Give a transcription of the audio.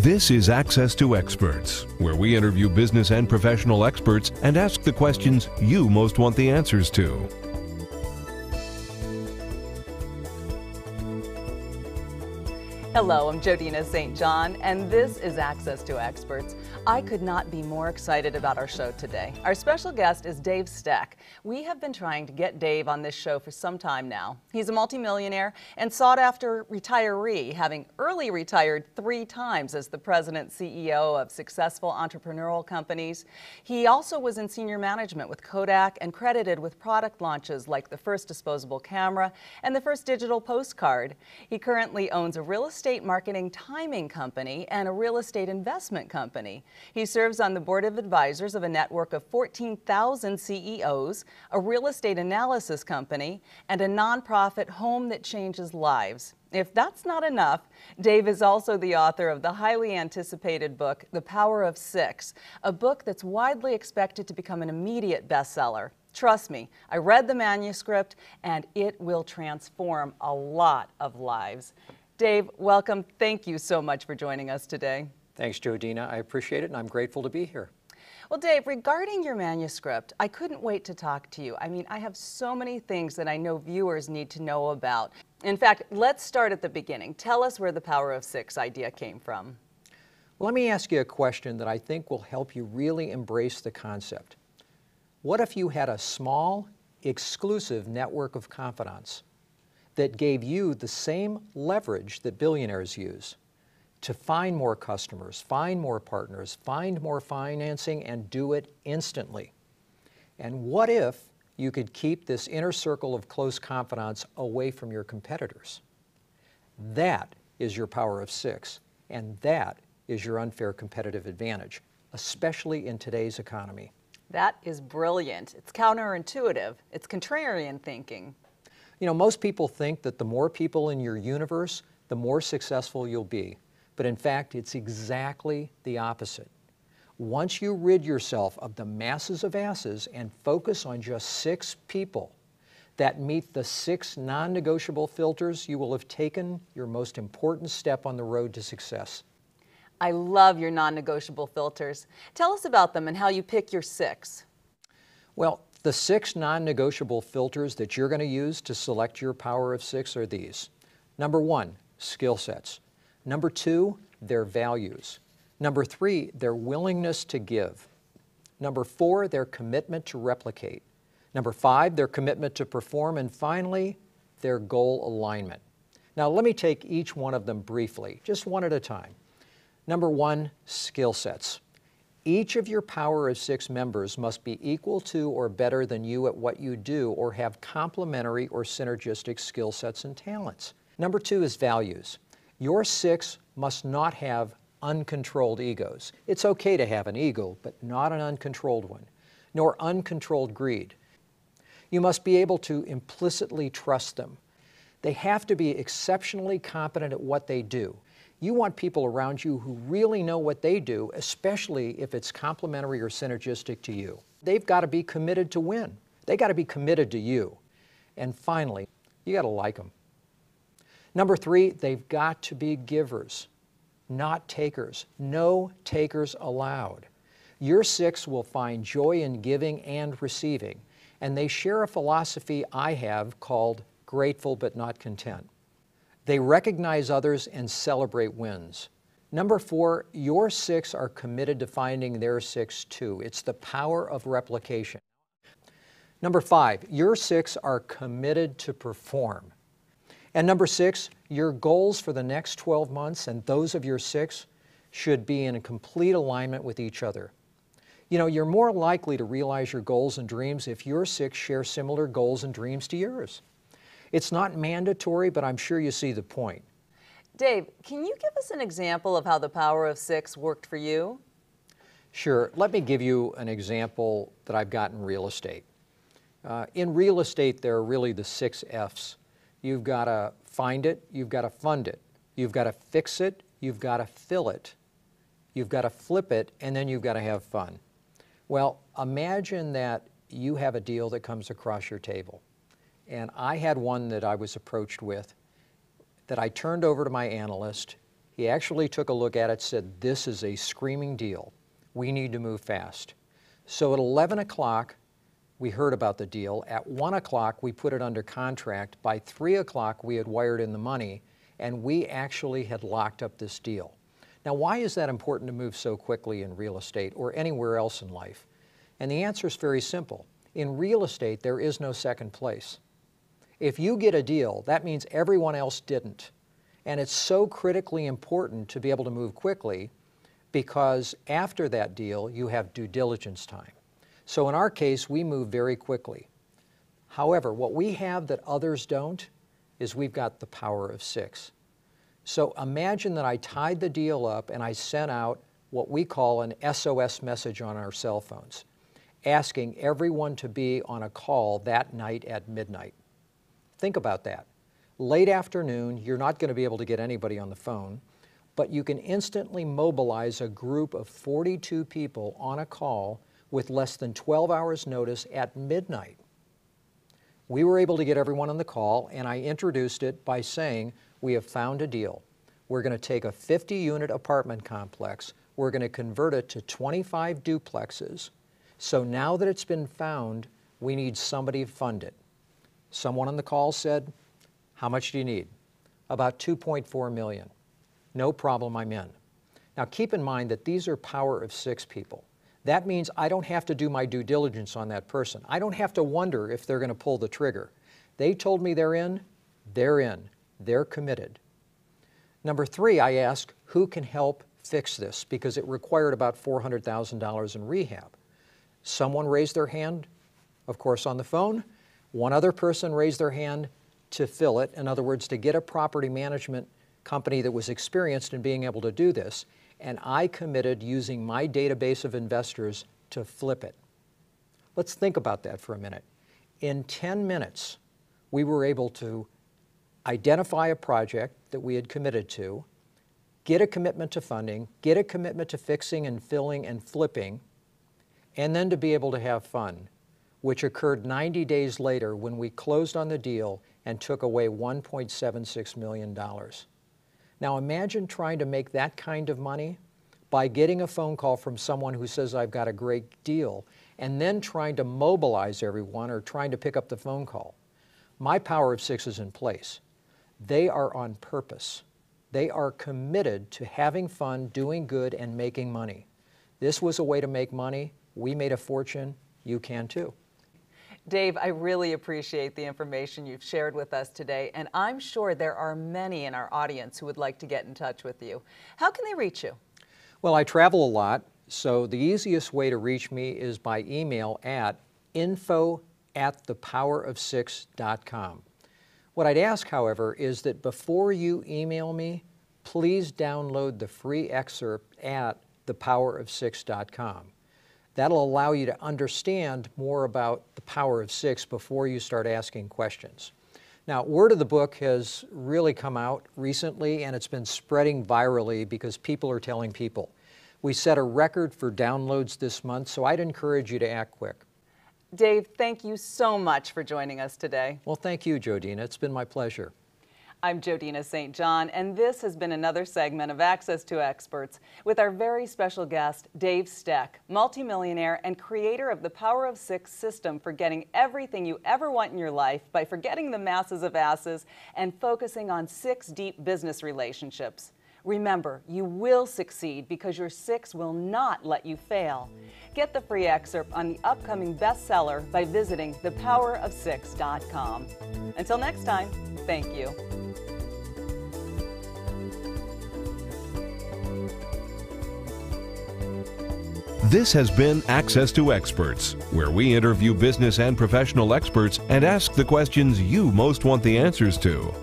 This is Access to Experts, where we interview business and professional experts and ask the questions you most want the answers to. Hello, I'm Jodina St. and this is Access to Experts. I could not be more excited about our show today. Our special guest is Dave Stech. We have been trying to get Dave on this show for some time now. He's a multimillionaire and sought-after retiree, having early retired 3 times as the president CEO of successful entrepreneurial companies. He also was in senior management with Kodak and credited with product launches like the first disposable camera and the first digital postcard. He currently owns a real estate marketing timing company and a real estate investment company. He serves on the board of advisors of a network of 14,000 CEOs, a real estate analysis company, and a nonprofit Home That Changes Lives. If that's not enough, Dave is also the author of the highly anticipated book, The Power of Six, a book that's widely expected to become an immediate bestseller. Trust me, I read the manuscript and it will transform a lot of lives. Dave, welcome. Thank you so much for joining us today. Thanks, Jodina. I appreciate it, and I'm grateful to be here. Well, Dave, regarding your manuscript, I couldn't wait to talk to you. I mean, I have so many things that I know viewers need to know about. In fact, let's start at the beginning. Tell us where the Power of Six idea came from. Well, let me ask you a question that I think will help you really embrace the concept. What if you had a small, exclusive network of confidants that gave you the same leverage that billionaires use to find more customers, find more partners, find more financing, and do it instantly? And what if you could keep this inner circle of close confidants away from your competitors? That is your Power of Six, and that is your unfair competitive advantage, especially in today's economy. That is brilliant. It's counterintuitive. It's contrarian thinking. You know, most people think that the more people in your universe, the more successful you'll be. But in fact, it's exactly the opposite. Once you rid yourself of the masses of asses and focus on just 6 people that meet the 6 non-negotiable filters, you will have taken your most important step on the road to success. I love your non-negotiable filters. Tell us about them and how you pick your 6. Well, the 6 non-negotiable filters that you're going to use to select your Power of Six are these. Number 1, skill sets. Number 2, their values. Number 3, their willingness to give. Number 4, their commitment to replicate. Number 5, their commitment to perform. And finally, their goal alignment. Now, let me take each one of them briefly, just one at a time. Number 1, skill sets. Each of your Power of Six members must be equal to or better than you at what you do or have complementary or synergistic skill sets and talents. Number 2 is values. Your 6 must not have uncontrolled egos. It's okay to have an ego, but not an uncontrolled one, nor uncontrolled greed. You must be able to implicitly trust them. They have to be exceptionally competent at what they do. You want people around you who really know what they do, especially if it's complementary or synergistic to you. They've got to be committed to win. They got to be committed to you. And finally, you got to like them. Number 3, they've got to be givers, not takers. No takers allowed. Your 6 will find joy in giving and receiving, and they share a philosophy I have called grateful but not content. They recognize others and celebrate wins. Number 4, your 6 are committed to finding their 6 too. It's the power of replication. Number 5, your 6 are committed to perform. And number 6, your goals for the next 12 months and those of your 6 should be in a complete alignment with each other. You know, you're more likely to realize your goals and dreams if your 6 share similar goals and dreams to yours. It's not mandatory, but I'm sure you see the point. Dave, can you give us an example of how the Power of Six worked for you? Sure. Let me give you an example that I've got in real estate. In real estate, there are really the 6 F's. You've got to find it, you've got to fund it, you've got to fix it, you've got to fill it, you've got to flip it, and then you've got to have fun. Well, imagine that you have a deal that comes across your table. And I had one that I was approached with that I turned over to my analyst, He actually took a look at it, said, this is a screaming deal. We need to move fast. So at 11 o'clock, we heard about the deal. At 1 o'clock, we put it under contract. By 3 o'clock, we had wired in the money, and we actually had locked up this deal. Now, why is that important to move so quickly in real estate or anywhere else in life? And the answer is very simple. In real estate, there is no second place. If you get a deal, that means everyone else didn't. And it's so critically important to be able to move quickly because after that deal, you have due diligence time. So in our case, we move very quickly. However, what we have that others don't is we've got the power of 6. So imagine that I tied the deal up and I sent out what we call an SOS message on our cell phones, asking everyone to be on a call that night at midnight. Think about that. Late afternoon, you're not going to be able to get anybody on the phone, but you can instantly mobilize a group of 42 people on a call with less than 12 hours notice at midnight. We were able to get everyone on the call, and I introduced it by saying, we have found a deal. We're going to take a 50-unit apartment complex. We're going to convert it to 25 duplexes. So now that it's been found, we need somebody to fund it. Someone on the call said, how much do you need? About $2.4 million. No problem, I'm in. Now keep in mind that these are power of 6 people. That means I don't have to do my due diligence on that person. I don't have to wonder if they're going to pull the trigger. They told me they're in, they're committed. Number 3, I asked, who can help fix this? Because it required about $400,000 in rehab. Someone raised their hand, of course, on the phone. One other person raised their hand to fill it. In other words, to get a property management company that was experienced in being able to do this. And I committed using my database of investors to flip it. Let's think about that for a minute. In 10 minutes, we were able to identify a project that we had committed to, get a commitment to funding, get a commitment to fixing and filling and flipping, and then to be able to have fun, which occurred 90 days later when we closed on the deal and took away $1.76 million. Now imagine trying to make that kind of money by getting a phone call from someone who says, I've got a great deal, and then trying to mobilize everyone or trying to pick up the phone call. My power of 6 is in place. They are on purpose. They are committed to having fun, doing good, and making money. This was a way to make money. We made a fortune. You can too. Dave, I really appreciate the information you've shared with us today, and I'm sure there are many in our audience who would like to get in touch with you. How can they reach you? Well, I travel a lot, so the easiest way to reach me is by email at info@thepowerof6.com. What I'd ask, however, is that before you email me, please download the free excerpt at thepowerof6.com. That'll allow you to understand more about the power of 6 before you start asking questions. Now, word of the book has really come out recently, and it's been spreading virally because people are telling people. We set a record for downloads this month, so I'd encourage you to act quick. Dave, thank you so much for joining us today. Well, thank you, Jodina. It's been my pleasure. I'm Jodina St. and this has been another segment of Access to Experts with our very special guest, Dave Stech, multimillionaire and creator of the Power of 6 system for getting everything you ever want in your life by forgetting the masses of asses and focusing on 6 deep business relationships. Remember, you will succeed because your 6 will not let you fail. Get the free excerpt on the upcoming bestseller by visiting thepowerof6.com. Until next time, thank you. This has been Access to Experts, where we interview business and professional experts and ask the questions you most want the answers to.